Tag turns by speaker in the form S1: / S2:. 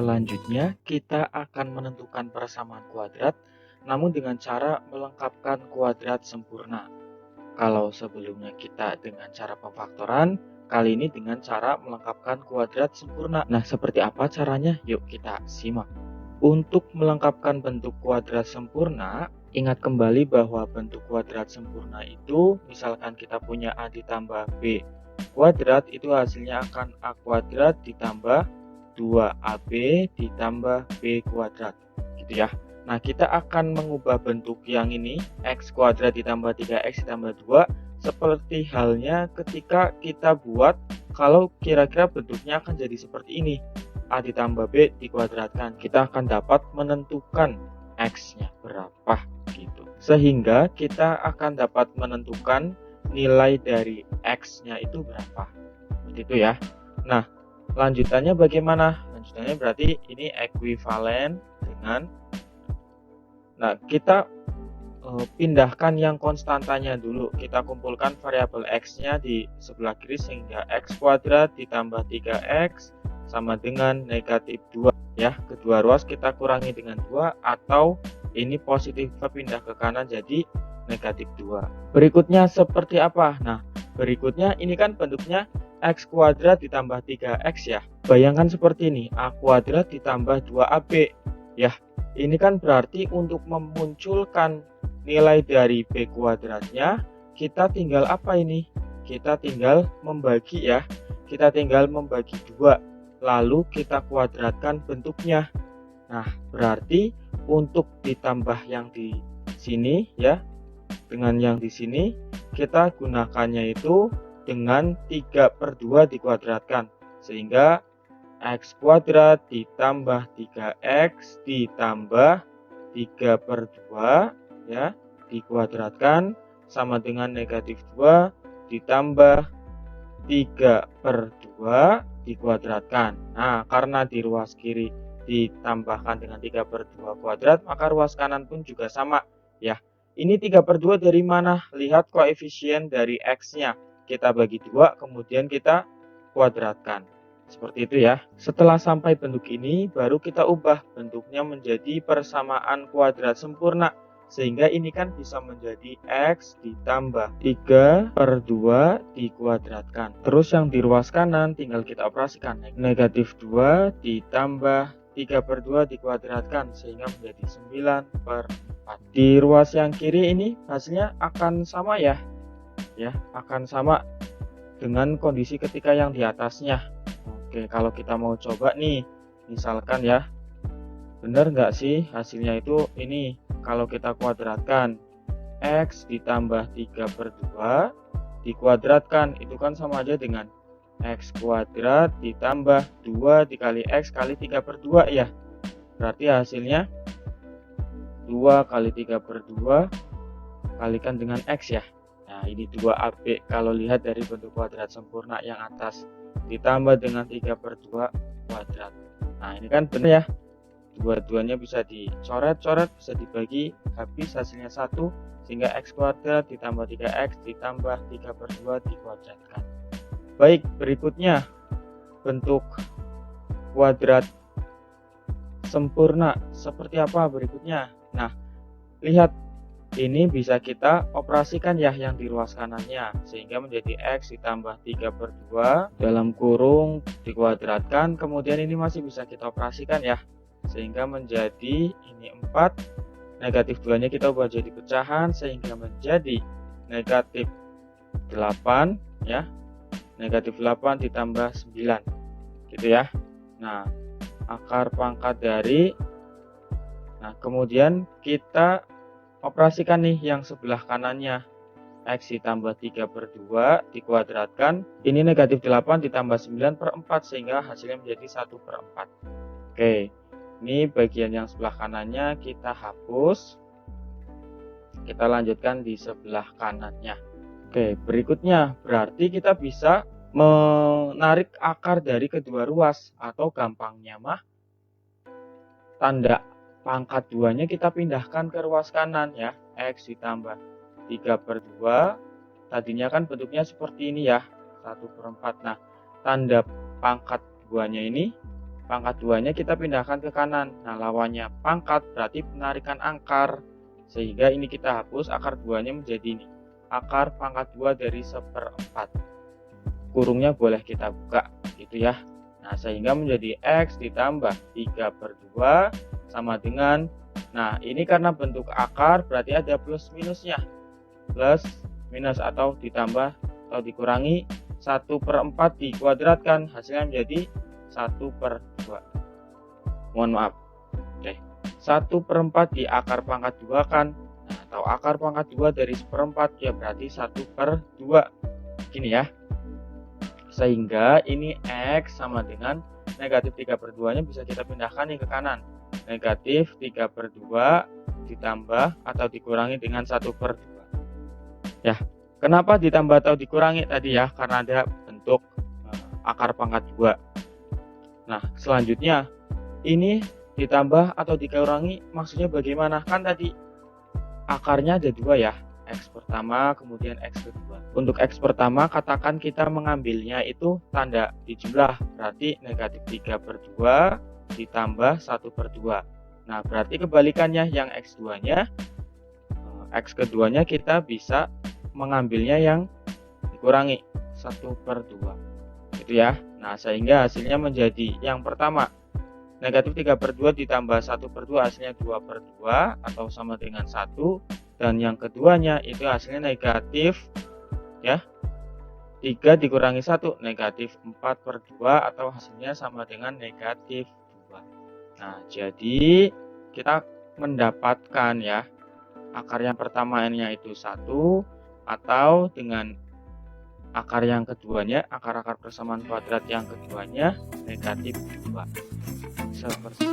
S1: Selanjutnya, kita akan menentukan persamaan kuadrat, namun dengan cara melengkapkan kuadrat sempurna. Kalau sebelumnya kita dengan cara pemfaktoran, kali ini dengan cara melengkapkan kuadrat sempurna. Nah, seperti apa caranya? Yuk kita simak. Untuk melengkapkan bentuk kuadrat sempurna, ingat kembali bahwa bentuk kuadrat sempurna itu, misalkan kita punya A ditambah B kuadrat, itu hasilnya akan A kuadrat ditambah 2AB ditambah B kuadrat, gitu ya. Nah, kita akan mengubah bentuk yang ini, X kuadrat ditambah 3X ditambah 2, seperti halnya ketika kita buat kalau kira-kira bentuknya akan jadi seperti ini. A ditambah B dikuadratkan, kita akan dapat menentukan X-nya berapa, gitu. Sehingga kita akan dapat menentukan nilai dari X-nya itu berapa. Seperti itu ya. Nah, lanjutannya bagaimana? Lanjutannya berarti ini ekuivalen dengan, nah kita pindahkan yang konstantanya dulu. Kita kumpulkan variabel X-nya di sebelah kiri sehingga X kuadrat ditambah 3X sama dengan negatif 2 ya. Kedua ruas kita kurangi dengan 2 atau ini positif pindah ke kanan jadi negatif 2. Berikutnya seperti apa? Nah, berikutnya ini kan bentuknya X kuadrat ditambah 3X ya. Bayangkan seperti ini, A kuadrat ditambah 2AB ya. Ini kan berarti untuk memunculkan nilai dari B kuadratnya, kita tinggal apa ini? Kita tinggal membagi ya. Kita tinggal membagi 2, lalu kita kuadratkan bentuknya. Nah, berarti untuk ditambah yang di sini ya, dengan yang di sini, kita gunakannya itu dengan 3/2 dikuadratkan. Sehingga X kuadrat ditambah 3X ditambah 3/2 ya dikuadratkan sama dengan negatif 2 ditambah 3/2 dikuadratkan. Nah, karena di ruas kiri ditambahkan dengan 3/2 kuadrat, maka ruas kanan pun juga sama ya. Ini 3/2 dari mana? Lihat koefisien dari X-nya. Kita bagi 2, kemudian kita kuadratkan. Seperti itu ya. Setelah sampai bentuk ini, baru kita ubah bentuknya menjadi persamaan kuadrat sempurna. Sehingga ini kan bisa menjadi X ditambah 3/2 dikuadratkan. Terus yang di ruas kanan tinggal kita operasikan. Negatif 2 ditambah 3/2 dikuadratkan sehingga menjadi 9/4. Di ruas yang kiri ini hasilnya akan sama ya. Akan sama dengan kondisi ketika yang di atasnya. Oke, kalau kita mau coba nih, misalkan ya, benar nggak sih hasilnya itu ini kalau kita kuadratkan X ditambah 3/2 dikuadratkan, itu kan sama aja dengan X kuadrat ditambah 2 dikali X kali 3/2 ya. Berarti hasilnya 2 kali 3/2 kalikan dengan X ya. Nah, ini 2AB kalau lihat dari bentuk kuadrat sempurna yang atas ditambah dengan 3/2 kuadrat. Nah, ini kan benar ya. Dua-duanya bisa dicoret-coret, bisa dibagi, habis hasilnya 1 sehingga X kuadrat ditambah 3X ditambah 3/2 dikuadratkan. Baik, berikutnya bentuk kuadrat sempurna seperti apa berikutnya? Nah, lihat ini bisa kita operasikan ya yang di ruas kanannya sehingga menjadi X ditambah 3/2 dalam kurung dikuadratkan, kemudian ini masih bisa kita operasikan ya sehingga menjadi ini 4, negatif 2 nya kita ubah jadi pecahan sehingga menjadi negatif 8 ya, negatif 8 ditambah 9 gitu ya. Nah, akar pangkat dari, nah kemudian kita operasikan nih yang sebelah kanannya. X ditambah 3/2 dikuadratkan. Ini negatif 8 ditambah 9/4 sehingga hasilnya menjadi 1/4. Oke, ini bagian yang sebelah kanannya kita hapus. Kita lanjutkan di sebelah kanannya. Oke, berikutnya berarti kita bisa menarik akar dari kedua ruas atau gampangnya mah tanda pangkat 2-nya kita pindahkan ke ruas kanan ya. X ditambah 3/2 tadinya kan bentuknya seperti ini ya, 1/4. Nah, tanda pangkat 2-nya ini pangkat 2-nya kita pindahkan ke kanan. Nah, lawannya pangkat berarti penarikan akar. Sehingga ini kita hapus, akar 2-nya menjadi ini. Akar pangkat 2 dari 1/4. Kurungnya boleh kita buka, gitu ya. Nah, sehingga menjadi X ditambah 3/2 sama dengan, nah ini karena bentuk akar berarti ada plus minusnya. Plus minus atau ditambah atau dikurangi 1/4 dikuadratkan, hasilnya menjadi 1/2. Mohon maaf. Oke. 1/4 di akar pangkat 2 kan. Nah, atau akar pangkat 2 dari 1/4 ya berarti 1/2. Gini ya. Sehingga ini X sama dengan negatif 3/2 nya bisa kita pindahkan nih ke kanan. Negatif 3/2 ditambah atau dikurangi dengan 1/2. Ya, kenapa ditambah atau dikurangi tadi ya? Karena ada bentuk akar pangkat 2. Nah, selanjutnya ini ditambah atau dikurangi maksudnya bagaimana? Kan tadi akarnya ada 2 ya. X pertama kemudian X kedua. Untuk X pertama katakan kita mengambilnya itu tanda dijumlah, berarti negatif 3/2 ditambah 1/2. Nah, berarti kebalikannya yang X2 nya, X keduanya kita bisa mengambilnya yang dikurangi 1/2 gitu ya. Nah, sehingga hasilnya menjadi yang pertama negatif 3/2 ditambah 1/2 hasilnya 2/2 atau sama dengan 1. Dan yang keduanya itu hasilnya negatif ya, 3 dikurangi 1 negatif 4/2 atau hasilnya sama dengan negatif 2. Nah, jadi kita mendapatkan ya akar yang pertamanya itu 1 atau dengan akar yang keduanya, akar-akar persamaan kuadrat yang keduanya negatif 2. Seperti